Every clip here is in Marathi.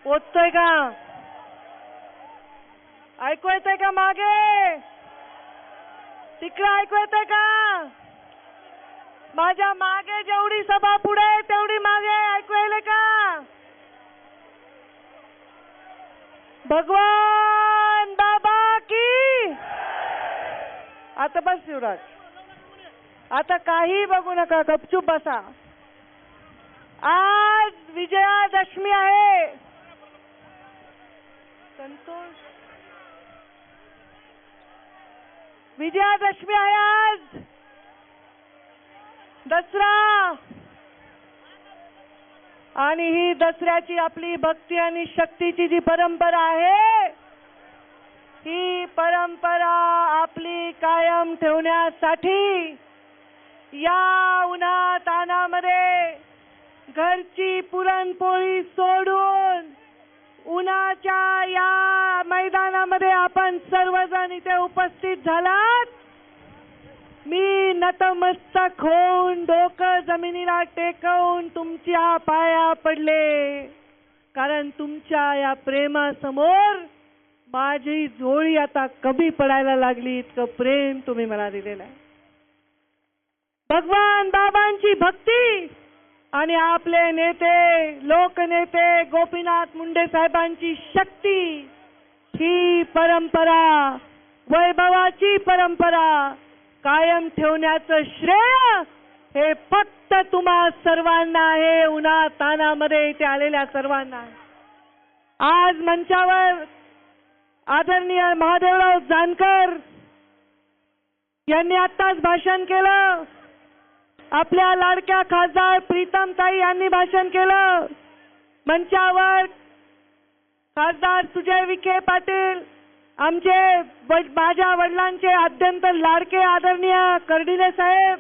ओततोय का? ऐकू येतंय का? मागे तिकडे ऐकू येतंय का? माझ्या मागे जेवढी सभा पुढे तेवढी मागे ऐकू येईल का? भगवान बाबा की. आता बस युवराज, आता काही बघू नका, गपचूप बसा. आज विजयादशमी आहे. संतोष, विजयादशमी आहे आज. दसरा. आणि ही दसऱ्याची आपली भक्ती आणि शक्तीची जी परंपरा आहे, ही परंपरा आपली कायम ठेवण्यासाठी या उन्हातानामध्ये घरची पुरणपोळी सोडून उन्हाच्या या मैदानामध्ये आपण सर्वजण इथे उपस्थित झालात. मी नतमस्तक होऊन डोकं जमिनीला टेकवून तुमच्या पाया पडले, कारण तुमच्या या प्रेमासमोर माझी झोळी आता कमी पडायला लागली. इतकं प्रेम तुम्ही मला दिलेलं आहे. भगवान बाबांची भक्ती आणि आपले नेते, लोकनेते गोपीनाथ मुंडे साहेबांची शक्ती, ही परंपरा, वैभवाची परंपरा कायम ठेवण्याचं श्रेय हे फक्त तुम्हा सर्वांना आहे, उन्हा तानामध्ये इथे आलेल्या सर्वांना आहे. आज मंचावर आदरणीय महादेवराव जानकर यांनी आत्ताच भाषण केलं. आपल्या लाडक्या खासदार प्रीतमताई यांनी भाषण केलं. मंचावर खासदार सुजय विखे पाटील, आमचे माझ्या वडिलांचे अत्यंत लाडके आदरणीय कर्डिले साहेब,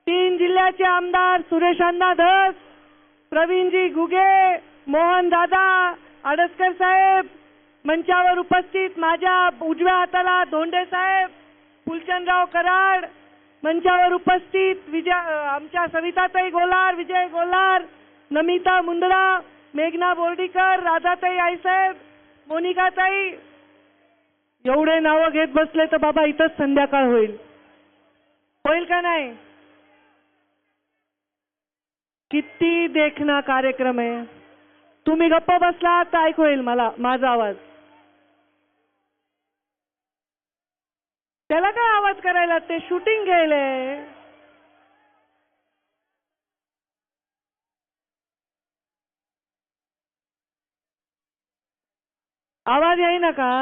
3 जिल्ह्याचे आमदार सुरेशांना धस, प्रवीणजी घुगे, मोहन दादा आडसकर साहेब, मंचावर उपस्थित माझ्या उजव्या हाताला धोंडे साहेब, फुलचंदराव कराड, मंचावर उपस्थित आमच्या सविताताई गोलार, विजय गोलार, नमिता मुंदडा, मेघना बोर्डीकर, राधाताई आईसाहेब, मोनिकाताई. एवढे नावं घेत बसले तर बाबा इथंच संध्याकाळ होईल. होईल का नाही? किती देखना कार्यक्रम आहे. तुम्ही गप्प बसला तर ऐकू येईल मला माझा आवाज. त्याला काय आवाज करायला? ते शूटिंग घ्यायलंय. आवाज येईना का?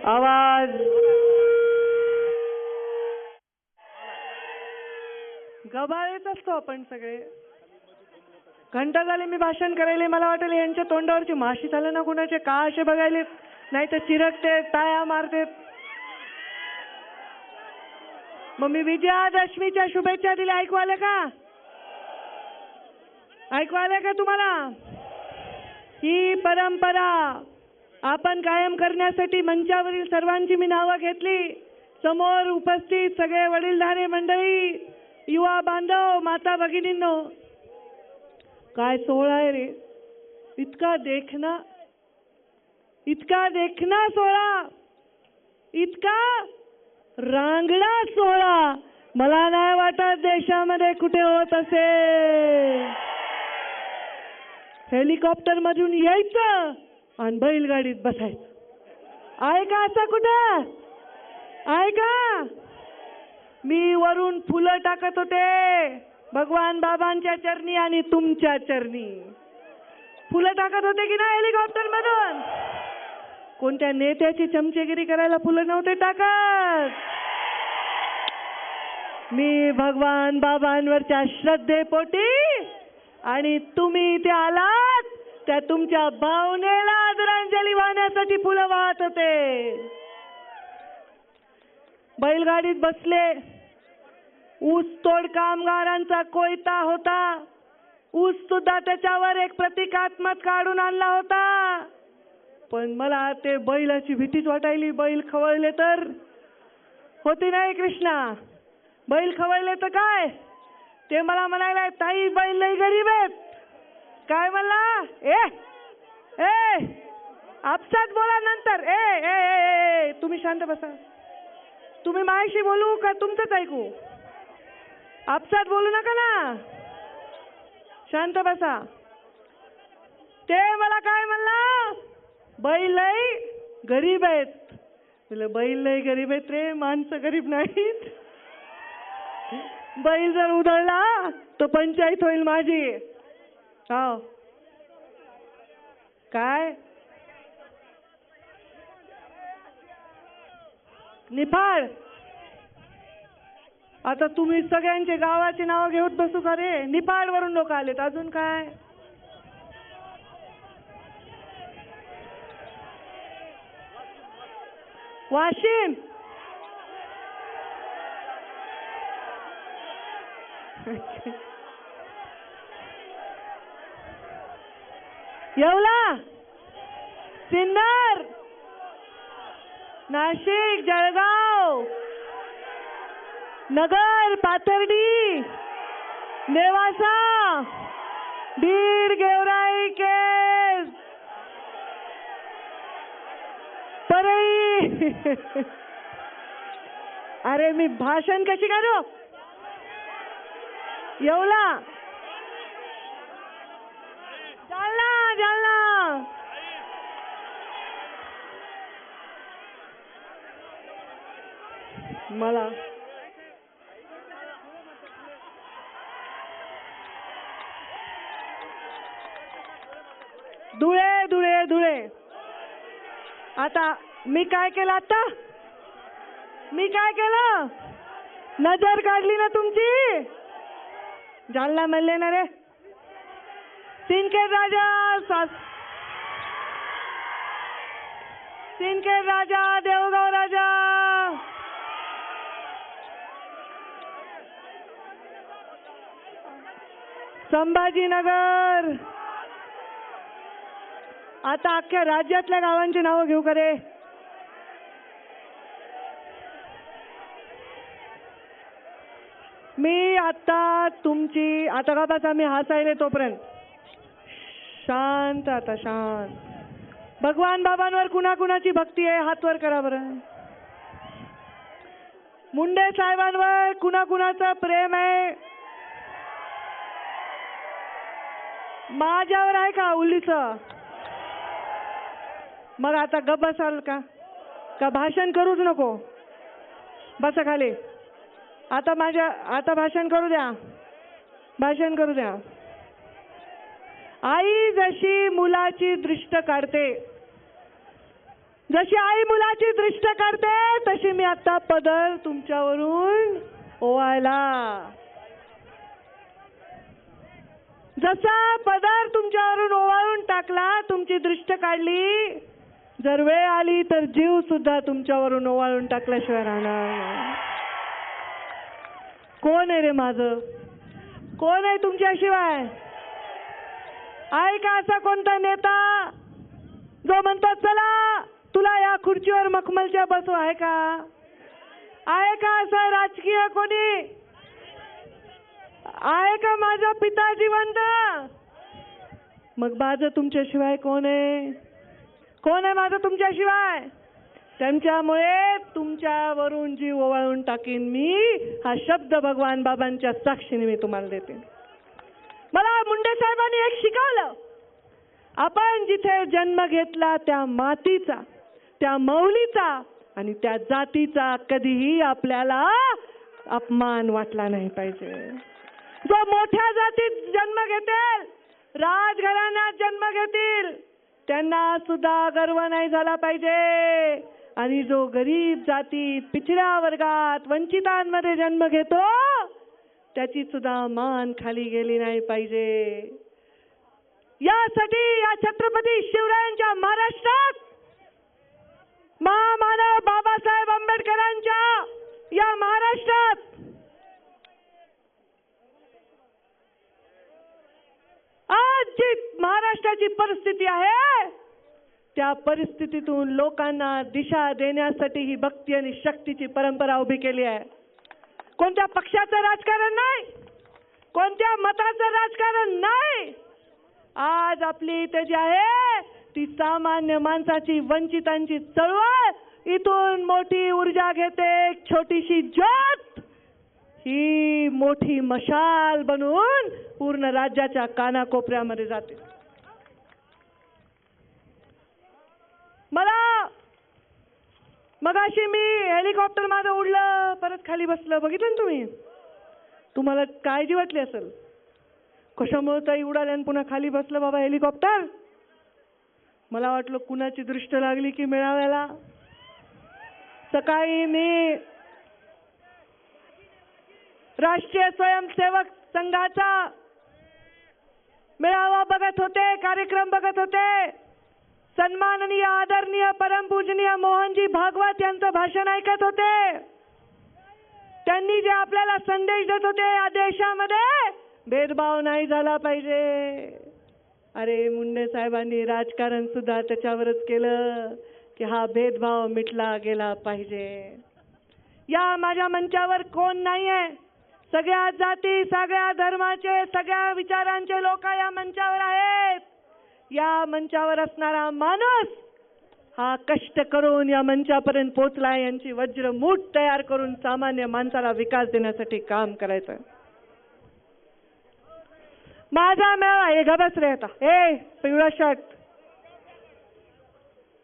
आवाज गबाळीत असतो आपण सगळे. घंटा झाले मी भाषण करायले. मला वाटेल यांच्या तोंडावरची माशी झालं ना कुणाचे, का असे बघायले, नाही तर चिरकते, टाळ्या मारते. मग मी विजयादशमीच्या शुभेच्छा दिल्या. ऐकू आले का? ऐकू आले का तुम्हाला? ही परंपरा आपण कायम करण्यासाठी मंचावरील सर्वांची मी नावं घेतली. समोर उपस्थित सगळे वडीलधारे मंडळी, युवा बांधव, माता भगिनींनो, काय सोहळा आहे रे. इतका देखना, इतका देखना सोहळा, इतका रांगडा सोहळा मला नाही वाटत देशामध्ये कुठे होत असेल. हेलिकॉप्टर मधून यायचं आणि बैलगाडीत बसायचं. आहे का असं कुठं? आहे का? मी वरून फुलं टाकत होते भगवान बाबांच्या चरणी आणि तुमच्या चरणी. फुलं टाकत होते की नाही हेलिकॉप्टर मधून? कोणत्या नेत्याची चमचेगिरी करायला फुलं नव्हते टाकत. मी भगवान बाबांवरच्या श्रद्धेपोटी, आणि तुम्ही इथे आलात त्या तुमच्या भावनेला आदरांजली वाहण्यासाठी फुलं वाहत होते. बैलगाडीत बसले. ऊसतोड कामगारांचा कोयता होता. ऊस सुद्धा त्याच्यावर एक प्रतिकात्मक काढून आणला होता. पण मला ते बैलाची भीतीच वाटायली. बैल खवळले तर होती नाही कृष्णा. बैल खवळले तर काय. ते मला म्हणायला ताई बैल लई गरीब आहेत. काय म्हणला. ए आपसात बोला नंतर. ए तुम्ही शांत बसा. तुम्ही माझ्याशी बोलू का तुमचंच ऐकू. आपसात बोलू नका ना. शांत बसा. ते मला काय म्हणला. बैल लई गरीब आहेत. म्हटलं बैल लई गरीब आहेत रे. माणसं गरीब नाहीत. बैल जर उधळला तर पंचायत होईल माझी. हो काय निफाड. आता तुम्ही सगळ्यांचे गावाची नावं घेऊन बसू का रे. निफाड वरून लोक आलेत. अजून काय. वाशिम. येवला, सिन्नर, नाशिक, जळगाव, नगर, पाथर्डी, नेवासा, बीड, गेवराई, केज, परळी. अरे मी भाषण कशी करू. येवला, जालना, जालना, मला धुळे, धुळे, धुळे. आता मी काय केलं. आता मी काय केलं. नजर काढली ना तुमची. जालना म्हणले ना रे. सिंदखेड राजा, सिंदखेड राजा, देवगाव राजा, संभाजीनगर. आता अख्ख्या राज्यातल्या गावांची नावं घेऊ का रे. मी आता तुमची आता का बसा. मी हसायले तोपर्यंत शांत. आता शांत. भगवान बाबांवर कुणाकुणाची भक्ती आहे हात वर करा बरं. मुंडे साहेबांवर कुणाकुणाचं प्रेम आहे. माझ्यावर आहे का उल्लीचं. मग आता गप बसाल का भाषण करूच नको. बसा खाली. आता भाषण करू द्या. भाषण करू द्या. आई जशी मुलाची दृष्ट काढते, जशी आई मुलाची दृष्ट काढते तशी मी आता पदर तुमच्यावरून ओवायला. जसा पदर तुमच्यावरून ओवाळून टाकला, तुमची दृष्ट काढली, जर वेळ आली तर जीव सुद्धा तुमच्यावरून ओवाळून टाकल्याशिवाय राहणार. कोण आहे रे माझं. कोण आहे तुमच्याशिवाय. आहे का असा कोणता नेता जो म्हणतो चला तुला या खुर्चीवर मखमलच्या बसू. आहे का. आहे का असं राजकीय कोणी. आहे का माझा पिता जिवंत. मग माझं तुमच्याशिवाय कोण आहे. कोण आहे माझं तुमच्याशिवाय. त्यांच्यामुळे तुमच्यावरून जीव ओवाळून टाकीन मी. हा शब्द भगवान बाबांच्या साक्षीने मी तुम्हाला देते. मला मुंडे साहेबांनी एक शिकवलं. आपण जिथे जन्म घेतला त्या मातीचा, त्या मौलीचा आणि त्या जातीचा कधीही आपल्याला अपमान वाटला नाही पाहिजे. जो मोठ्या जातीत जन्म घेतील, राजघराण्यात जन्म घेतील, त्यांना सुद्धा गर्व नाही झाला पाहिजे. आणि जो गरीब जातीत, पिछड्या वर्गात, वंचितांमध्ये जन्म घेतो त्याची सुद्धा मान खाली गेली नाही पाहिजे. यासाठी या छत्रपती शिवरायांच्या महाराष्ट्रात, महामानव बाबासाहेब आंबेडकरांच्या या महाराष्ट्रात आजची महाराष्ट्राची परिस्थिती आहे, त्या परिस्थितीतून लोकांना दिशा देण्यासाठी ही भक्ती आणि शक्तीची परंपरा उभी केली आहे. कोणत्या पक्षाचं राजकारण नाही, कोणत्या मताचं राजकारण नाही. आज आपली इथे जी आहे ती सामान्य माणसाची, वंचितांची चळवळ. इथून मोठी ऊर्जा घेते एक छोटीशी ज्योत, ही मोठी मशाल बनवून पूर्ण राज्याच्या कानाकोपऱ्यामध्ये जाते. मला मगाशी मी हेलिकॉप्टर माझं उडलं, परत खाली बसलं, बघितलं ना तुम्ही? तुम्हाला काळजी वाटली असेल, कशामुळे ताई उडाले आणि पुन्हा खाली बसलं बाबा हेलिकॉप्टर? मला वाटलं कुणाची दृष्ट लागली की मेळाव्याला. सकाळी मी राष्ट्रीय स्वयंसेवक संघाचा मेळावा बघत होते, कार्यक्रम बघत होते. सन्माननीय आदरणीय परमपूजनीय मोहनजी भागवत यांचं भाषण ऐकत होते. त्यांनी जे आपल्याला संदेश देत होते, या देशामध्ये भेदभाव नाही झाला पाहिजे. अरे मुंडे साहेबांनी राजकारण सुद्धा त्याच्यावरच केलं की हा भेदभाव मिटला गेला पाहिजे. या माझ्या मंचावर कोण नाही आहे, सगळ्या जाती, सगळ्या धर्माचे, सगळ्या विचारांचे लोक या मंचावर आहेत. या मंचावर असणारा माणूस हा कष्ट करून या मंचापर्यंत पोहोचलाय. यांची वज्रमूठ तयार करून सामान्य माणसाला विकास देण्यासाठी काम करायचं. माझा मेळावा हे गबस रे आता. ए पिवळा शर्ट,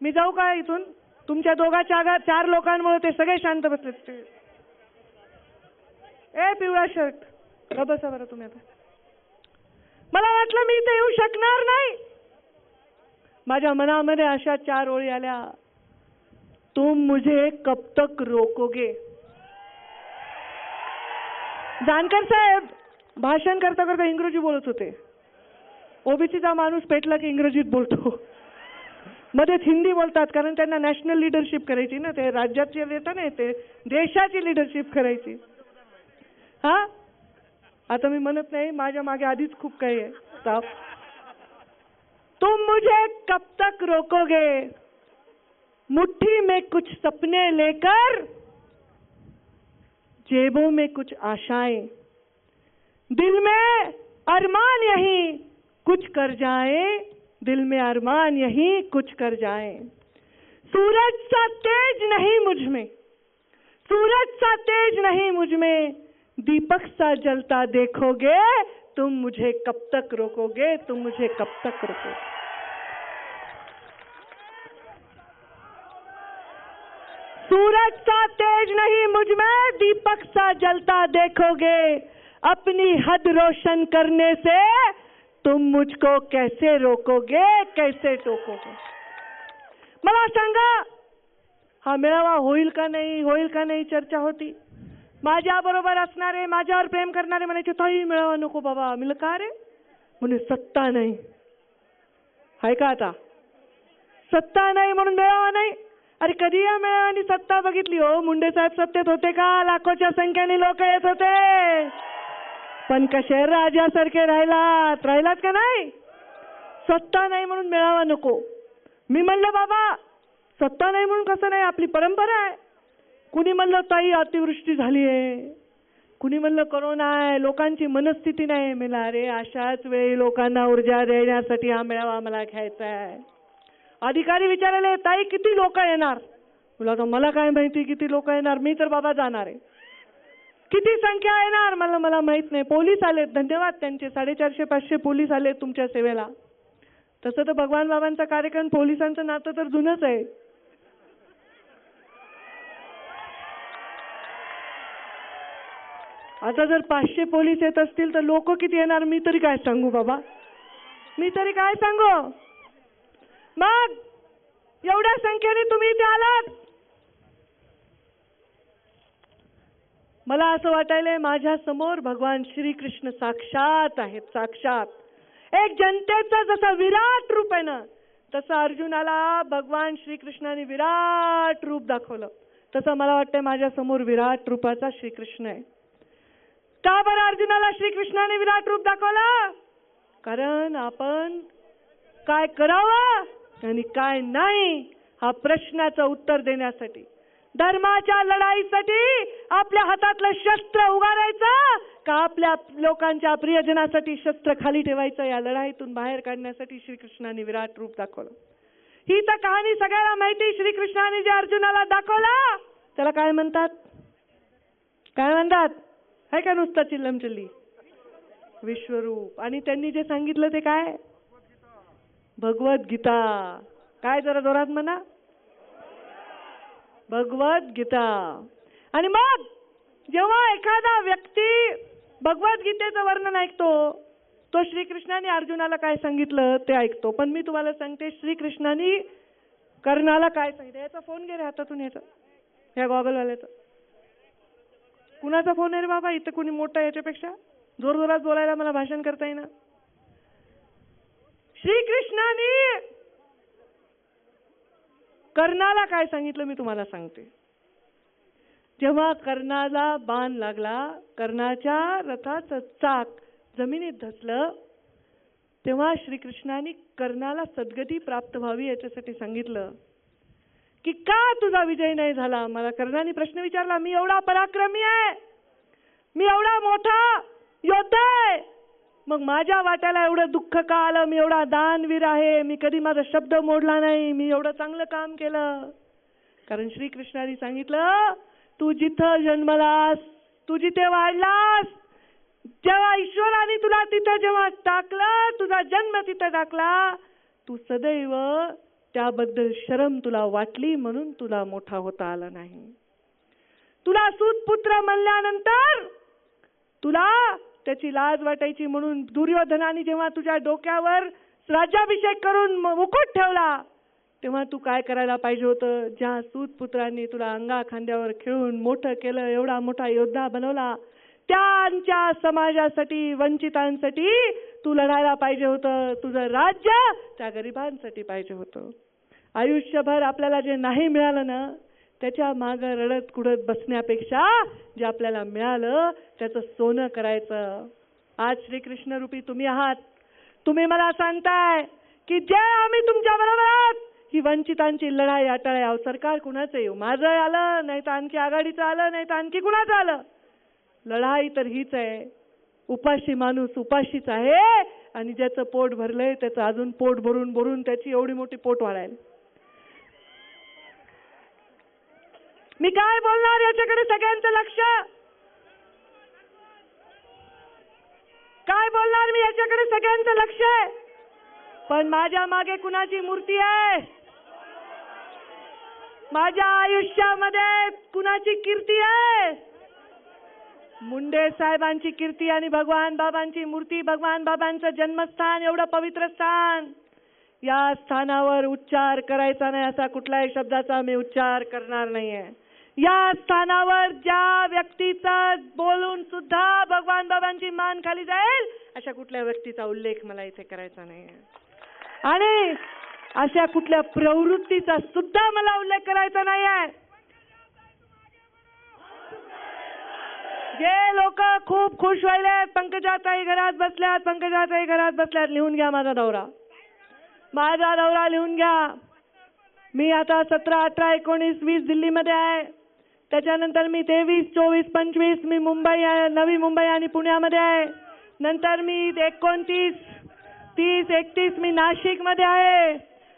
मी जाऊ का इथून? तुमच्या दोघा चार लोकांमुळे ते सगळे शांत बसलेत. ए पिवळा शर्ट, गबसा बरं तुम्ही आता. मला वाटलं मी इथे येऊ शकणार नाही. माझ्या मनामध्ये अशा 4 ओळी आल्या. तुम मुझे कब तक रोकोगे. जानकर साहेब भाषण करता करता इंग्रजी बोलत होते. ओबीसीचा माणूस पेटला की इंग्रजीत बोलतो, मध्येच हिंदी बोलतात, कारण त्यांना नॅशनल लिडरशिप करायची ना. ते राज्याची येतं ना, ते देशाची लिडरशिप करायची. हा आता मी म्हणत नाही, माझ्या मागे आधीच खूप काही आहे स्टाफ. तुम मुझे कब तक रोकोगे, मुट्ठी में कुछ सपने लेकर, जेबों में कुछ आशाएं, दिल में अरमान यही कुछ कर जाए, दिल में अरमान यही कुछ कर जाए. सूरज सा तेज नहीं मुझ में, सूरज सा तेज नहीं मुझ में, दीपक सा जलता देखोगे, तुम मुझे कब तक रोकोगे, तुम मुझे कब तक रोकोगे. सूरज सा तेज नहीं मुझ में, दीपक सा जलता देखोगे, अपनी हद रोशन करने से तुम मुझको कैसे रोकोगे, कैसे टोकोगे. मला सांगा, हा मेळावा होईल का नाही, होईल का नाही चर्चा होती. माझ्या बरोबर असणारे, माझ्यावर प्रेम करणारे म्हणायचे, ताई मेळावा नको बाबा. मी का रे? म्हणे सत्ता नाही. हाय का आता? सत्ता नाही म्हणून मेळावा नाही. अरे कधी या मेळाव्यानी सत्ता बघितली हो? मुंडे साहेब सत्तेत होते का? लाखोच्या संख्येने लोक येत होते, पण कसे राजासारखे राहिलात का नाही? सत्ता नाही म्हणून मेळावा नको. मी म्हणलं बाबा सत्ता नाही म्हणून कसं नाही, आपली परंपरा आहे. कुणी म्हणलं ताई अतिवृष्टी झाली आहे, कुणी म्हणलं कोरोना आहे, लोकांची मनस्थिती नाही. मला अरे अशाच वेळी लोकांना ऊर्जा देण्यासाठी हा मेळावा मला घ्यायचा आहे. अधिकारी विचारायला, ताई किती लोक येणार? मला काय माहिती किती लोक येणार, मी तर बाबा जाणार आहे. किती संख्या येणार? मला माहित नाही. पोलीस आलेत, धन्यवाद त्यांचे. 450-500 पोलीस आलेत तुमच्या सेवेला. तसं तर भगवान बाबांचा कार्यक्रम, पोलिसांचं नातं तर जुनंच आहे. आता जर 500 पोलीस येत असतील तर लोक किती येणार मी तरी काय सांगू बाबा, मी तरी काय सांगू. मग एवढ्या संख्येने तुम्ही इथे आलात. मला असं वाटायलंय माझ्या समोर भगवान श्रीकृष्ण साक्षात आहेत, साक्षात. एक जनतेचा जसा विराट रूप आहे ना, तसं अर्जुनाला भगवान श्रीकृष्णाने विराट रूप दाखवलं. तसं मला वाटतंय माझ्या समोर विराट रूपाचा श्रीकृष्ण आहे. का बरं अर्जुनाला श्रीकृष्णाने विराट रूप दाखवलं? कारण आपण काय करावं आणि काय नाही हा प्रश्नाचं उत्तर देण्यासाठी, धर्माच्या लढाईसाठी आपल्या हातातलं शस्त्र उगारायचं का आपल्या लोकांच्या प्रियजनासाठी शस्त्र खाली ठेवायचं, या लढाईतून बाहेर काढण्यासाठी श्रीकृष्णाने विराट रूप दाखवलं. ही तर कहाणी सगळ्यांना माहिती. श्रीकृष्णाने जे अर्जुनाला दाखवलं त्याला काय म्हणतात, काय म्हणतात, है का नुसतं चिल्लमचिल्ली? विश्वरूप. आणि त्यांनी जे सांगितलं ते काय? भगवद्गीता. काय जरा जोरात म्हणा, भगवद्गीता. आणि मग जेव्हा एखादा व्यक्ती भगवद्गीतेचं वर्णन ऐकतो, तो श्रीकृष्णाने अर्जुनाला काय सांगितलं ते ऐकतो. पण मी तुम्हाला सांगते, श्रीकृष्णाने कर्णाला काय सांगितलं. याचा फोन घे रे हातातून, याचा, या गॉगलवाल्याचा. कुणाचा फोन आहे रे बाबा? इथं कुणी मोठा याच्यापेक्षा जोर जोरात बोलायला मला भाषण करता येईना. श्रीकृष्णाने कर्णाला काय सांगितलं मी तुम्हाला सांगते. जेव्हा कर्णाला बाण लागला, कर्णाच्या रथाचं चाक जमिनीत धसलं, तेव्हा श्रीकृष्णाने कर्णाला सद्गती प्राप्त व्हावी याच्यासाठी सांगितलं की का तुझा विजय नाही झाला. मला कर्णाने प्रश्न विचारला, मी एवढा पराक्रमी आहे, मी एवढा मोठा योद्धा आहे, मग माझ्या वाट्याला एवढं दुःख का आलं? मी एवढा दानवीर आहे, मी कधी माझा शब्द मोडला नाही, मी एवढं चांगलं काम केलं. कारण श्रीकृष्णाने सांगितलं, तू जिथं जन्मलास, तू जिथे वाढलास, जेव्हा ईश्वराने तुला तिथं जेव्हा टाकलं, तुझा जन्म तिथं टाकला, तू सदैव त्याबद्दल शरम तुला वाटली, म्हणून तुला मोठा होता आला नाही. तुला सूतपुत्र म्हणल्यानंतर तुला त्याची लाज वाटायची, म्हणून दुर्योधनाने जेव्हा तुझ्या डोक्यावर राज्याभिषेक करून मुकुट ठेवला, तेव्हा तू काय करायला पाहिजे होतं? ज्या सूतपुत्रांनी तुला अंगा खांद्यावर खेळून मोठं केलं, एवढा मोठा योद्धा बनवला, त्यांच्या समाजासाठी, वंचितांसाठी तू लढायला पाहिजे होतं. तुझं राज्य त्या गरिबांसाठी पाहिजे होतं. आयुष्यभर आपल्याला जे नाही मिळालं ना, त्याच्या मागं रडत कुडत बसण्यापेक्षा जे आपल्याला मिळालं त्याचं सोनं करायचं. आज श्रीकृष्ण रूपी तुम्ही आहात. तुम्ही मला सांगताय की जे आम्ही तुमच्या बरोबर आहात, ही वंचितांची लढाई अटाळ्या. सरकार कुणाचं येऊ, माझं आलं नाही तर आणखी आघाडीचं आलं नाही तर आणखी कुणाचं आलं, लढाई तर हीच आहे. उपाशी माणूस उपाशीच आहे, आणि ज्याचं पोट भरलंय त्याचं अजून पोट भरून भरून त्याची एवढी मोठी पोट वाढायला. मी काय बोलणार याच्याकडे सगळ्यांचं लक्ष, काय बोलणार मी याच्याकडे सगळ्यांचं लक्ष आहे. पण माझ्या मागे कुणाची मूर्ती आहे? माझ्या आयुष्यामध्ये कुणाची कीर्ती आहे? मुंडे साहेबांची कीर्ती आणि भगवान बाबांची मूर्ती, भगवान बाबांचं जन्मस्थान, एवढं पवित्र स्थान. या स्थानावर उच्चार करायचा नाही असा कुठल्याही शब्दाचा मी उच्चार करणार नाहीये. या स्थानावर ज्या व्यक्तीचा बोलून सुद्धा भगवान बाबांची मान खाली जाईल अशा कुठल्या व्यक्तीचा उल्लेख मला इथे करायचा नाहीये. आणि अशा कुठल्या प्रवृत्तीचा सुद्धा मला उल्लेख करायचा नाहीये. जे लोक खूप खुश व्हायले, पंकजाताई घरात बसल्यात, पंकजाताई घरात बसल्यात, लिहून घ्या माझा दौरा, माझा दौरा लिहून घ्या. मी आता 17, 18, 19, 20 दिल्लीमध्ये आहे. त्याच्यानंतर मी 23, 24, 25 मी मुंबई, नवी मुंबई आणि पुण्यामध्ये आहे. नंतर मी 29, 30, 31 मी नाशिकमध्ये आहे.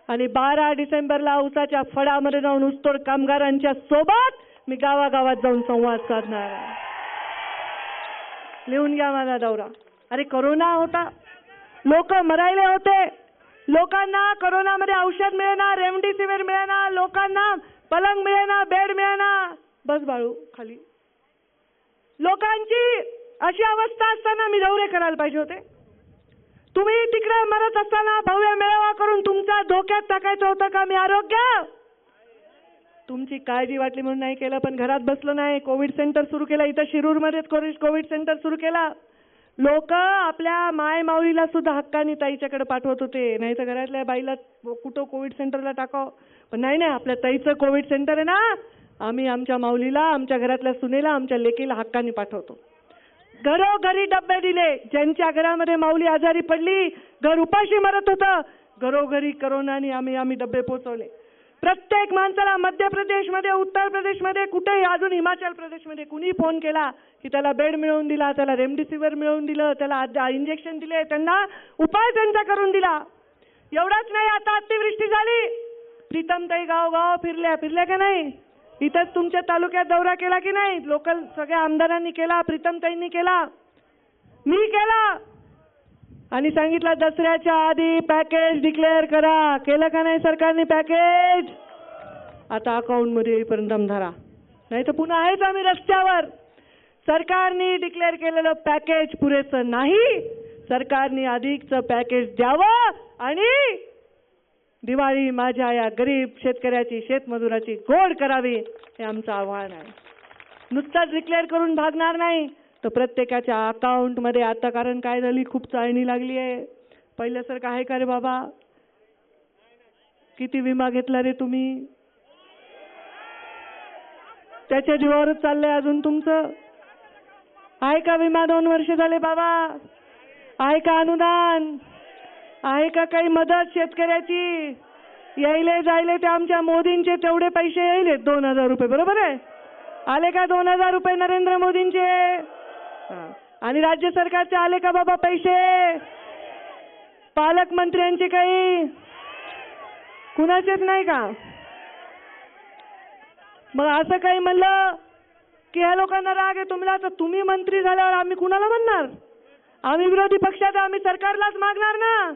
आणि 12 डिसेंबरला उसाच्या फडामध्ये जाऊन ऊसतोड कामगारांच्या सोबत मी गावागावात जाऊन संवाद साधणार आहे. लिहून घ्या माझा दौरा. अरे कोरोना होता, लोक मरायले होते, लोकांना कोरोनामध्ये औषध मिळेना, रेमडेसिवीर मिळेना, लोकांना पलंग मिळेना, बेड मिळेना. बस बाळू खाली. लोकांची अशी अवस्था असताना मी दौरे करायला पाहिजे होते. तुम्ही तिकडे मरत असताना भव्य मेळावा करून तुमचा धोक्यात टाकायचं होतं का मी आरोग्य? तुमची काळजी वाटली म्हणून नाही केलं, पण घरात बसलो नाही. कोविड सेंटर सुरू केलं, इथं शिरूरमध्येच कोविड सेंटर सुरू केला. लोक आपल्या माय माऊलीला सुद्धा हक्काने ताईच्याकडे पाठवत होते, नाही तर घरातल्या बाईला कुठं कोविड सेंटरला टाकाव. पण नाही नाही, आपल्या ताईचं कोविड सेंटर आहे ना, आम्ही आमच्या माऊलीला, आमच्या घरातल्या सुनेला, आमच्या लेकीला हक्काने पाठवतो. घरोघरी डब्बे दिले. ज्यांच्या घरामध्ये माऊली आजारी पडली, घर उपाशी मरत होतं, घरोघरी करोनाने आम्ही डब्बे पोचवले. प्रत्येक माणसाला मध्य प्रदेशमध्ये, उत्तर प्रदेशमध्ये, कुठेही, अजून हिमाचल प्रदेशमध्ये कुणी फोन केला की त्याला बेड मिळवून दिला, त्याला रेमडेसिवीर मिळवून दिलं, त्याला इंजेक्शन दिले, त्यांना उपाय त्यांचा करून दिला. एवढंच नाही, आता अतिवृष्टी झाली, प्रीतमताई गावगाव फिरल्या का नाही? इथंच तुमच्या तालुक्यात दौरा केला की नाही? लोकल सगळ्या आमदारांनी केला, प्रीतमताईंनी केला, मी केला, आणि सांगितलं दसऱ्याच्या आधी पॅकेज डिक्लेअर करा. केलं का नाही सरकारने पॅकेज? आता अकाउंटमध्ये येईपर्यंत धरा, नाही तर पुन्हा आहेच आम्ही रस्त्यावर. सरकारने डिक्लेअर केलेलं पॅकेज पुरेसं नाही, सरकारने अधिकचं पॅकेज द्यावं आणि दिवाळी माझ्या या गरीब शेतकऱ्याची, शेतमजुराची गोड करावी, हे आमचं आव्हान आहे. नुसतंच डिक्लेअर करून भागणार नाही, तर प्रत्येकाच्या अकाउंटमध्ये आता, कारण काय झाली, खूप चाळणी लागली आहे. पहिल्यासारखं आहे का रे बाबा? किती विमा घेतला रे तुम्ही? त्याच्या जीवावरच चाललंय अजून तुमचं? आहे का विमा? 2 वर्ष झाले बाबा. आहे का अनुदान? आहे का काही मदत शेतकऱ्याची? यायले जायले ते आमच्या मोदींचे तेवढे पैसे यायले 2000 रुपये, बरोबर आहे? आले का 2000 रुपये नरेंद्र मोदींचे? आणि राज्य सरकारचे आले का बाबा पैसे? पालकमंत्र्यांचे काही कुणाचेच नाही का? मग असं काही म्हणलं की ह्या लोकांना राग आहे तुम्हाला, तर तुम्ही मंत्री झाल्यावर आम्ही कुणाला म्हणणार? आम्ही विरोधी पक्षात, आम्ही सरकारलाच मागणार ना.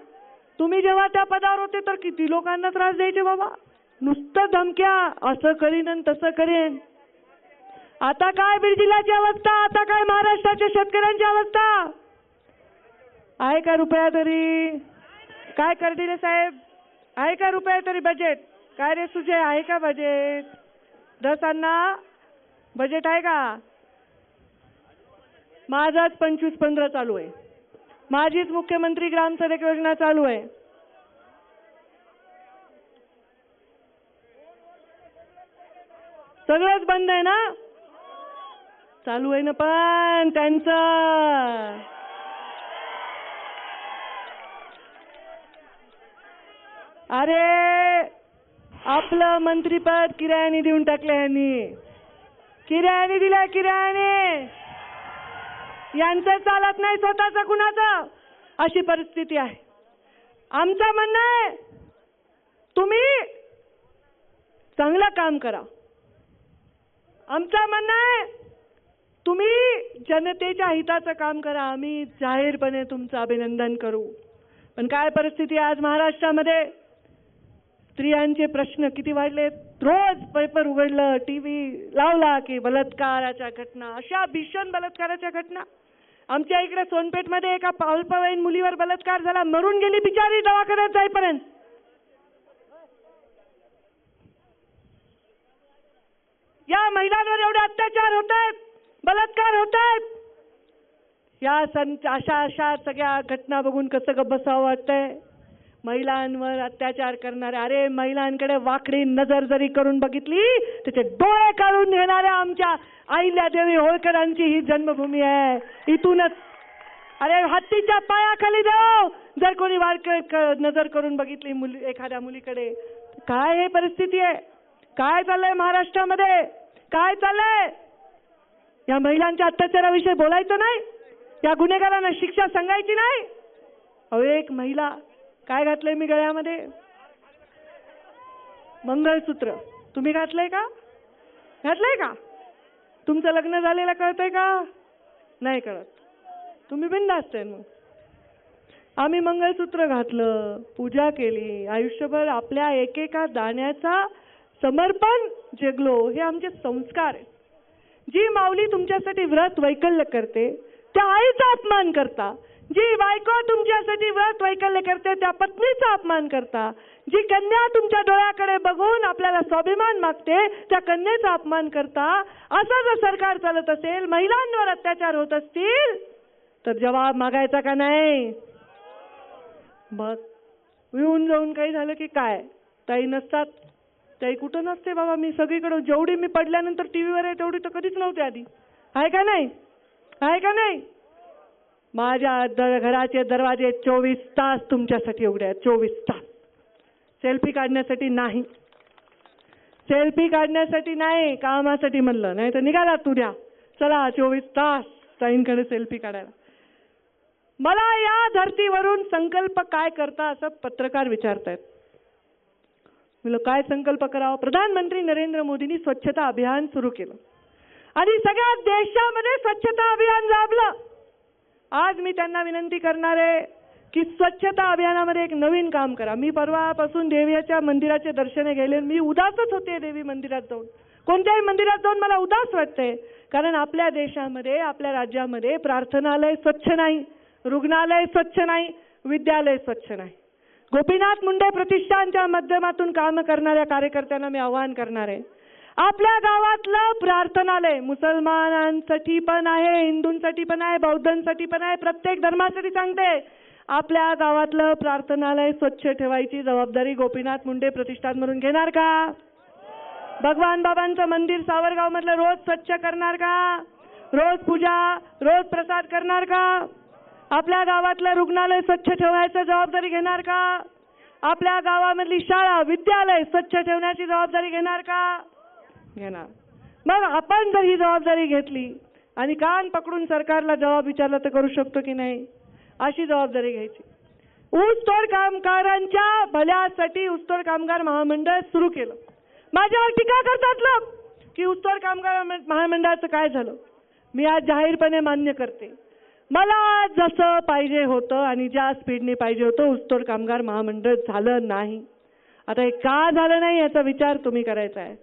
तुम्ही जेव्हा त्या पदावर होते तर किती लोकांना त्रास द्यायचे बाबा, नुसतं धमक्या, असं करीन आणि तसं करेन. आता काय बीड जिल्ह्याची अवस्था, आता काय महाराष्ट्राच्या शेतकऱ्यांची अवस्था आहे का? रुपया तरी काय करतील साहेब? आहे का रुपया तरी बजेट? काय रे सुजय, आहे का बजेट? 10 अण्णा बजेट आहे का? माझाच 25-15 चालू आहे, माझीच मुख्यमंत्री ग्रामसडक योजना चालू आहे. सगळंच बंद आहे ना? चालू आहे ना पण त्यांचं. अरे आपलं मंत्रीपद किरायाने देऊन टाकलं यांनी, किरायाने दिलं, किरायाने. यांचं चालत नाही स्वतःचं कुणाचं, अशी परिस्थिती आहे. आमचं म्हणणं आहे तुम्ही चांगलं काम करा. आमचं म्हणणं आहे तुम्ही जनतेच्या हिताचं काम करा. आम्ही जाहीरपणे तुमचं अभिनंदन करू. पण काय परिस्थिती आहे आज महाराष्ट्रामध्ये? स्त्रियांचे प्रश्न किती वाढलेत. रोज पेपर उघडलं, टीव्ही लावला की बलात्काराच्या घटना, अशा भीषण बलात्काराच्या घटना. आमच्या इकडे सोनपेठमध्ये एका अल्पवयीन मुलीवर बलात्कार झाला, मरून गेली बिचारी दवाखान्यात जाईपर्यंत. या महिलांवर एवढे अत्याचार होत आहेत, बलात्कार होत आहेत. या अशा सगळ्या घटना बघून कसं गप्प बसावं वाटतंय? महिलांवर अत्याचार करणारे, अरे महिलांकडे वाकडी नजर जरी करून बघितली त्याचे डोळे काढून घेणाऱ्या आमच्या अहिल्यादेवी होळकरांची ही जन्मभूमी आहे. इथूनच अरे हत्तीच्या पायाखाली जाऊ जर कोणी नजर करून बघितली एखाद्या मुलीकडे. काय हे परिस्थिती आहे? काय चाललंय महाराष्ट्रामध्ये? काय चाललंय? या महिलांच्या अत्याचाराविषयी बोलायचं नाही? या गुन्हेगारांना शिक्षा सांगायची नाही? अहो एक महिला, काय घातलंय मी गळ्यामध्ये? मंगळसूत्र. तुम्ही घातलंय का? घातलंय का? तुमचं लग्न झालेलं कळतंय का? नाही कळत. तुम्ही बिनधास्त आहे. मग आम्ही मंगळसूत्र घातलं, पूजा केली, आयुष्यभर आपल्या एकेका दाण्याचा समर्पण जगलो, हे आमचे संस्कार आहेत. जी माऊली तुमच्यासाठी व्रत वैकल्य करते त्या आईचा अपमान करता, जी बायको तुमच्यासाठी व्रत वैकल्य करते त्या पत्नीचा अपमान करता, जी कन्या तुमच्या डोळ्याकडे बघून आपल्याला स्वाभिमान मागते त्या कन्येचा अपमान करता. असं जर सरकार चालत असेल, महिलांवर अत्याचार होत असतील तर जवाब मागायचा का नाही? मग येऊन जाऊन काही झालं की काय ताई नसतात? ताई कुठं नसते बाबा. मी सगळीकडे जेवढी मी पडल्यानंतर टीव्हीवर आहे तेवढी तर कधीच नव्हते आधी. आहे का नाही? आहे का नाही? माझ्या घराचे दरवाजे 24 तास तुमच्यासाठी उघडे आहेत. 24 तास. सेल्फी काढण्यासाठी नाही, सेल्फी काढण्यासाठी नाही, कामासाठी म्हणलं. नाही तर निघाला तू द्या, चला 24 तास ताईंकडे सेल्फी काढायला. मला या धर्तीवरून संकल्प काय करता असं पत्रकार विचारतायत. म्हणलं काय संकल्प करावा? प्रधानमंत्री नरेंद्र मोदींनी स्वच्छता अभियान सुरू केलं आणि सगळ्या देशामध्ये स्वच्छता अभियान राबलं. आज मी त्यांना विनंती करणार आहे की स्वच्छता अभियानामध्ये एक नवीन काम करा. मी परवापासून देवीच्या मंदिराचे दर्शने गेले, मी उदासच होते. देवी मंदिरात जाऊन, कोणत्याही मंदिरात जाऊन मला उदास वाटते. कारण आपल्या देशामध्ये, आपल्या राज्यामध्ये प्रार्थनालय स्वच्छ नाही, रुग्णालय स्वच्छ नाही, विद्यालय स्वच्छ नाही. गोपीनाथ मुंडे प्रतिष्ठानच्या माध्यमातून काम करणाऱ्या कार्यकर्त्यांना मी आवाहन करणार आहे, आपल्या गावातलं प्रार्थनालय मुसलमानांसाठी पण आहे, हिंदूंसाठी पण आहे, बौद्धांसाठी पण आहे, प्रत्येक धर्मासाठी सांगते, आपल्या गावातलं प्रार्थनालय स्वच्छ ठेवायची जबाबदारी गोपीनाथ मुंडे प्रतिष्ठानमधून घेणार का? भगवान बाबांचं मंदिर सावरगाव मधलं रोज स्वच्छ करणार का? रोज पूजा, रोज प्रसाद करणार का? आपल्या गावातलं रुग्णालय स्वच्छ ठेवण्याची जबाबदारी घेणार का? आपल्या गावामधली शाळा, विद्यालय स्वच्छ ठेवण्याची जबाबदारी घेणार का? घेणार. मग आपण जर ही जबाबदारी घेतली आणि कान पकडून सरकारला जबाब विचारला तर करू शकतो की नाही? अशी जबाबदारी घ्यायची. ऊसतोड कामगारांच्या भल्यासाठी ऊसतोड कामगार महामंडळ सुरू केलं. माझ्यावर टीका करतात लोक की ऊसतोड कामगार महामंडळाचं काय झालं. मी आज जाहीरपणे मान्य करते, मला जसं पाहिजे होतं आणि ज्या स्पीडने पाहिजे होतं ऊसतोड कामगार महामंडळ झालं नाही. आता हे का झालं नाही याचा विचार तुम्ही करायचा आहे.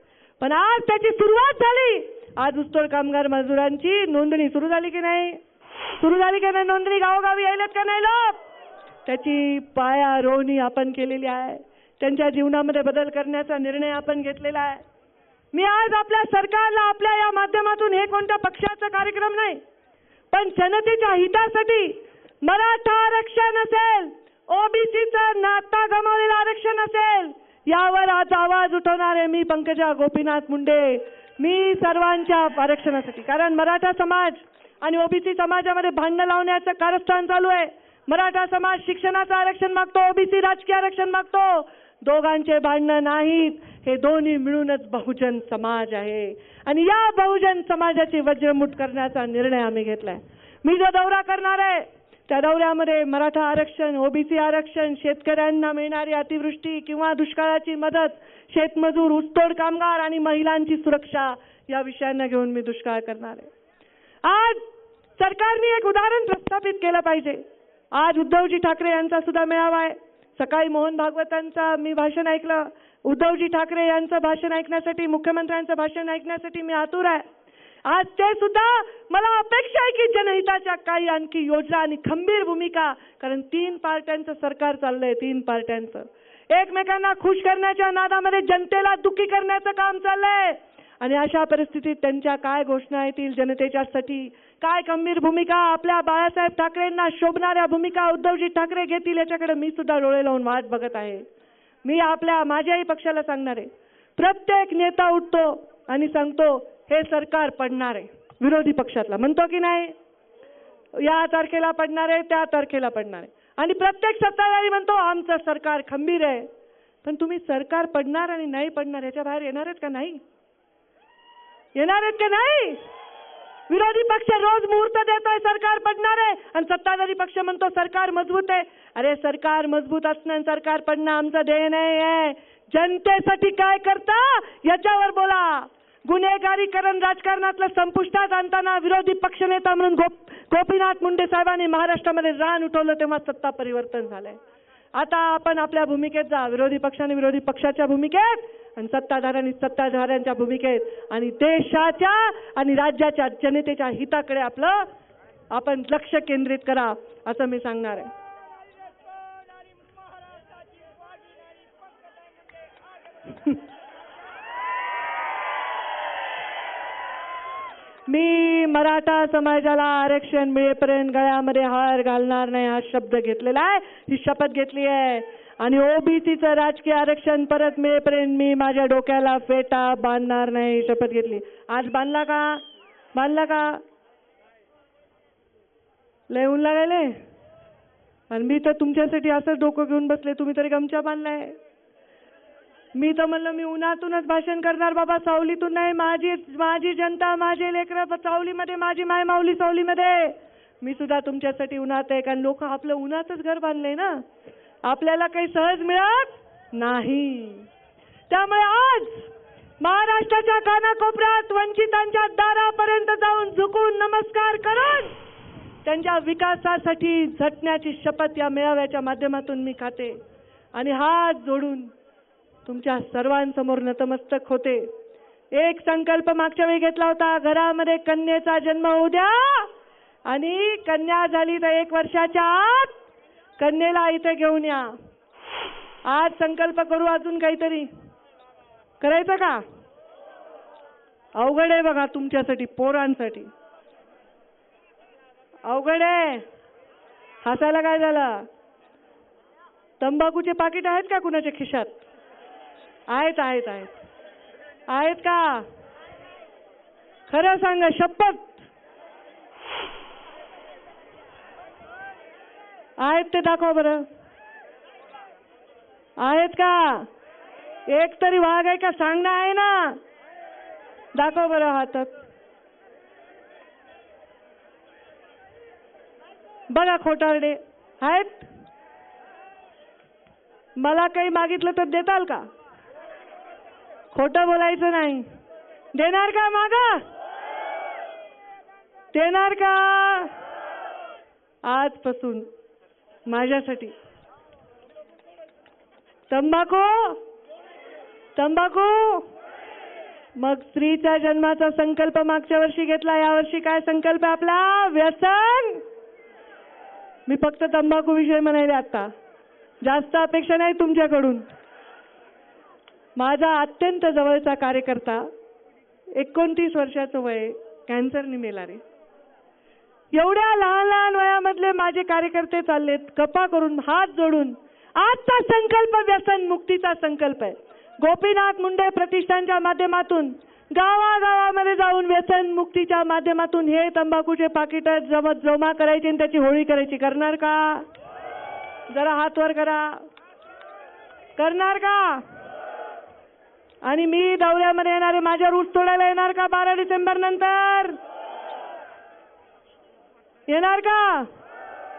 पण आज त्याची सुरुवात झाली. आज ऊसतोड कामगार मजुरांची नोंदणी सुरू झाली की नाही? सुरू झाली की नाही? नोंदणी गावोगावी यायलेत का नाही लोक? त्याची पायारोवणी आपण केलेली आहे. त्यांच्या जीवनामध्ये बदल करण्याचा निर्णय आपण घेतलेला आहे. मी आज आपल्या सरकारला, आपल्या या माध्यमातून, हे कोणत्या पक्षाचा कार्यक्रम नाही, पण जनतेच्या हितासाठी मराठा आरक्षण असेल, ओबीसीचं नाता गमावलेलं आरक्षण असेल, यावर आज आवाज उठवणार आहे मी, पंकजा गोपीनाथ मुंडे. मी सर्वांच्या आरक्षणासाठी, कारण मराठा समाज आणि ओबीसी समाजामध्ये भांडण लावण्याचं कारस्थान चालू आहे. मराठा समाज शिक्षणाचं आरक्षण मागतो, ओबीसी राजकीय आरक्षण मागतो. दोघांचे भांडण नाहीत, हे दोन्ही मिळूनच बहुजन समाज आहे आणि या बहुजन समाजाची वज्रमुठ करण्याचा निर्णय आम्ही घेतलाय. मी जो दौरा करणार आहे त्या दौऱ्यामध्ये मराठा आरक्षण, ओबीसी आरक्षण, शेतकऱ्यांना मिळणारी अतिवृष्टी किंवा दुष्काळाची मदत, शेतमजूर, ऊसतोड कामगार आणि महिलांची सुरक्षा या विषयांना घेऊन मी दुष्काळ करणार आहे. आज सरकारने एक उदाहरण प्रस्थापित केलं पाहिजे. आज उद्धवजी ठाकरे यांचा सुद्धा मेळावा आहे. सकाळी मोहन भागवतांचा मी भाषण ऐकलं. उद्धवजी ठाकरे यांचं भाषण ऐकण्यासाठी, मुख्यमंत्र्यांचं भाषण ऐकण्यासाठी मी आतुर आहे. आज ते सुद्धा, मला अपेक्षा आहे की जनहिताच्या काही आणखी योजना आणि खंबीर भूमिका, कारण 3 पार्ट्यांचं सरकार चाललंय, 3 पार्ट्यांचं एकमेकांना खुश करण्याच्या नादामध्ये जनतेला दुःखी करण्याचं काम चाललंय. आणि अशा परिस्थितीत त्यांच्या काय घोषणा येतील जनतेच्यासाठी, काय खंबीर भूमिका, आपल्या बाळासाहेब ठाकरेंना शोभणाऱ्या भूमिका उद्धवजी ठाकरे घेतील, याच्याकडे मी सुद्धा डोळे लावून वाट बघत आहे. मी माझ्याही पक्षाला सांगणार आहे, प्रत्येक नेता उठतो आणि सांगतो हे सरकार पडणार आहे. विरोधी पक्षातला म्हणतो की नाही, या तारखेला पडणार आहे, त्या तारखेला पडणार आहे. आणि प्रत्येक सत्ताधारी म्हणतो आमचं सरकार खंबीर आहे. पण तुम्ही सरकार पडणार आणि नाही पडणार याच्या बाहेर येणार आहेत का नाही? येणार आहेत का नाही? विरोधी पक्ष रोज मुहूर्त देतोय सरकार पडणार आहे आणि सत्ताधारी पक्ष म्हणतो सरकार मजबूत आहे. अरे सरकार मजबूत असणं आणि सरकार पडणं आमचं ध्येय नाही आहे. जनतेसाठी काय करता याच्यावर बोला. गुन्हेगारीकरण राजकारणातलं संपुष्टात आणताना विरोधी पक्षनेता म्हणून गोपीनाथ मुंडे साहेबांनी महाराष्ट्रामध्ये रान उठवलं, तेव्हा सत्ता परिवर्तन झालंय. आता आपण आपल्या भूमिकेत जा, विरोधी पक्षाने विरोधी पक्षाच्या भूमिकेत आणि सत्ताधाऱ्यांनी सत्ताधाऱ्यांच्या भूमिकेत, आणि देशाच्या आणि राज्याच्या जनतेच्या हिताकडे आपण लक्ष केंद्रित करा असं मी सांगणार आहे. मी मराठा समाजाला आरक्षण मिळेपर्यंत गळ्यामध्ये हार घालणार नाही हा शब्द घेतलेला आहे, ही शपथ घेतली आहे. आणि ओबीसीचं राजकीय आरक्षण परत मिळेपर्यंत मी माझ्या डोक्याला फेटा बांधणार नाही शपथ घेतली. आज बांधला का? बांधला का? लय ऊन लागायले आणि मी तर तुमच्यासाठी असं डोकं घेऊन बसले, तुम्ही तरी गमछा बांधलाय. मी तर म्हणलं मी उन्हातूनच भाषण करणार बाबा, सावलीतून नाही. माझी जनता, माझे लेकरं सावलीमध्ये, माझी माय माऊली सावलीमध्ये. मी सुद्धा तुमच्यासाठी उन्हात आहे, कारण लोक आपलं उन्हातच घर बांधलंय ना, आपल्याला काही सहज मिळत नाही. त्यामुळे आज महाराष्ट्राच्या कानाकोपऱ्यात वंचितांच्या दारापर्यंत जाऊन झुकून नमस्कार करून त्यांच्या विकासासाठी झटण्याची शपथ या मेळाव्याच्या माध्यमातून मी खाते आणि हात जोडून तुमच्या सर्वांसमोर नतमस्तक होते. एक संकल्प मागच्या वेळी घेतला होता, घरामध्ये कन्येचा जन्म होऊ द्या आणि कन्या झाली तर 1 वर्षाच्या आत कन्येला इथे घेऊन या. आज संकल्प करू, अजून काहीतरी करायचं का? अवघड आहे बघा तुमच्यासाठी, पोरांसाठी अवघड आहे. हसायला काय झालं? तंबाखूचे पाकिट आहेत का कुणाच्या खिशात? आहेत आहेत आहेत आहेत का? खरं सांगा, शपथ आहेत ते दाखवा बरं. आहेत का? एक तरी वाघ आहे का? सांगणं आहे ना, दाखव बरं हातात. बघा खोटारडे आहेत. मला काही मागितलं तर देताल का? खोटं बोलायचं नाही. देणार का? मागा देणार का? आजपासून माझ्यासाठी तंबाखू तंबाखू. मग स्त्रीच्या जन्माचा संकल्प मागच्या वर्षी घेतला, यावर्षी काय संकल्प आहे आपला? व्यसन. मी फक्त तंबाखू विषय म्हणाले, आता जास्त अपेक्षा नाही तुमच्याकडून. माझा अत्यंत जवळचा कार्यकर्ता, 29 वर्षाचं वय, कॅन्सरने मेला रे. एवढ्या लहान लहान वयामधले माझे कार्यकर्ते चाललेत गप्पा करून, हात जोडून. आजचा संकल्प व्यसन मुक्तीचा संकल्प आहे. गोपीनाथ मुंडे प्रतिष्ठानच्या माध्यमातून गावागावामध्ये जाऊन व्यसन मुक्तीच्या माध्यमातून हे तंबाखूचे पाकिट जमा करायचे आणि त्याची होळी करायची. करणार का? जरा हात वर करा. करणार का? आणि मी दौऱ्यामध्ये येणारे, माझ्या ऊस तोडायला येणार का 12 डिसेंबर नंतर? येणार का?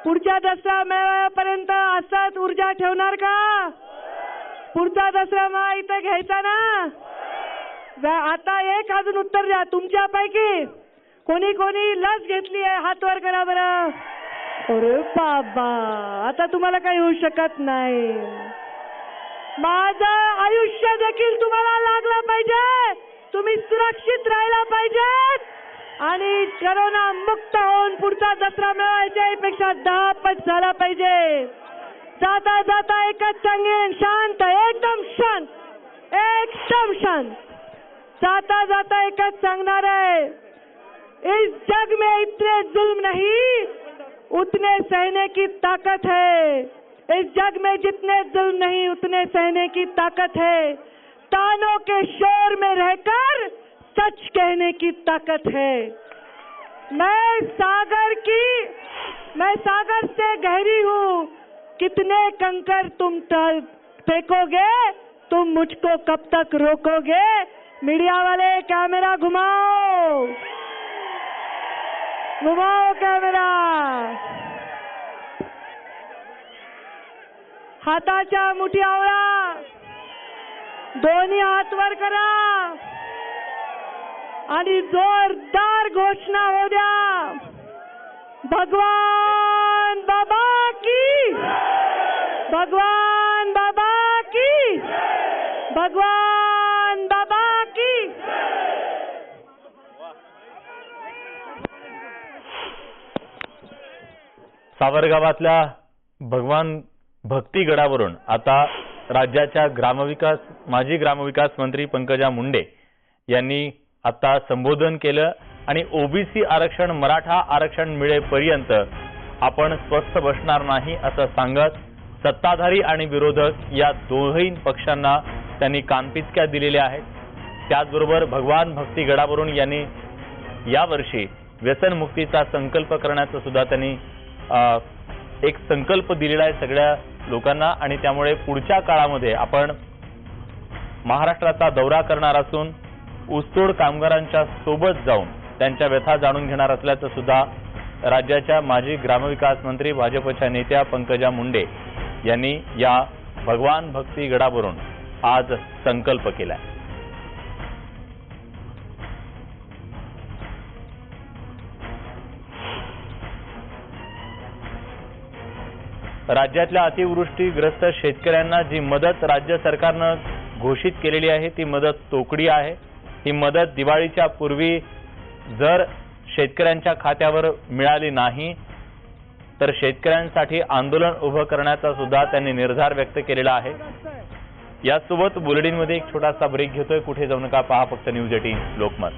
पुढच्या दसरा मेळाव्यापर्यंत असाच ऊर्जा ठेवणार का? पुढचा दसरा मग इथं घ्यायचा ना. आता एक अजून उत्तर द्या. तुमच्यापैकी कोणी कोणी लस घेतली आहे? हात वर करा बरं. अरे बाबा, आता तुम्हाला काही होऊ शकत नाही. माझं आयुष्य देखील तुम्हाला लागलं पाहिजे. तुम्ही सुरक्षित राहायला पाहिजेत आणि कोरोना मुक्त होऊन पुढचा दसरा मेळाव्याच्या पेक्षा 10 पट झाला पाहिजे. जाता जाता एकच सांगेन, शांत, एकदम शांत, एकदम शांत. जाता जाता एकच सांगणार है, इस जग में इतने जुल्म नहीं, उतने सहने की ताकत है. इस जग में जितने जुल्म नहीं, उतने सहने की ताकत है. तानों के शोर में रहकर सच कहने की ताकत है. मैं सागर से गहरी हूँ. कितने कंकर तुम फेंकोगे, तुम मुझको कब तक रोकोगे. मीडिया वाले कैमरा घुमाओ, घुमाओ कैमरा. हाताच्या मुठी आवळा, दोन्ही हात वर करा आणि जोरदार घोषणा हो द्या. भगवान बाबा की, भगवान बाबा की, भगवान बाबा की. सावरगावातल्या भगवान भक्तीगडावरून आता राज्याच्या माजी ग्रामविकास मंत्री पंकजा मुंडे यांनी आता संबोधन केलं आणि ओबीसी आरक्षण, मराठा आरक्षण मिळेपर्यंत आपण स्वस्थ बसणार नाही असं सांगत सत्ताधारी आणि विरोधक या दोन्ही पक्षांना त्यांनी कानपिचक्या दिलेल्या आहेत. त्याचबरोबर भगवान भक्तीगडावरून यांनी यावर्षी व्यसनमुक्तीचा संकल्प करण्याचं सुद्धा त्यांनी एक संकल्प दिलेला आहे सगळ्या लोकांना आणि त्यामुळे पुढच्या काळामध्ये आपण महाराष्ट्राचा दौरा करणार असून ऊसतोड कामगारांच्या सोबत जाऊन त्यांच्या व्यथा जाणून घेणार असल्याचं सुद्धा राज्याच्या माजी ग्रामविकास मंत्री भाजपच्या नेत्या पंकजा मुंडे यांनी या भगवान भक्ती गडावरून आज संकल्प केलाय. राज्यातल्या अतिवृष्टीग्रस्त शेतकऱ्यांना जी मदत राज्य सरकारनं घोषित केलेली आहे ती मदत तोकडी आहे. ही मदत दिवाळीच्या पूर्वी जर शेतकऱ्यांच्या खात्यावर मिळाली नाही तर शेतकऱ्यांसाठी आंदोलन उभं करण्याचा सुद्धा त्यांनी निर्धार व्यक्त केलेला आहे. यासोबत बुलेटिनमध्ये एक छोटासा ब्रेक घेतोय. कुठे जाऊ नका, पहा फक्त न्यूज 18 लोकमत.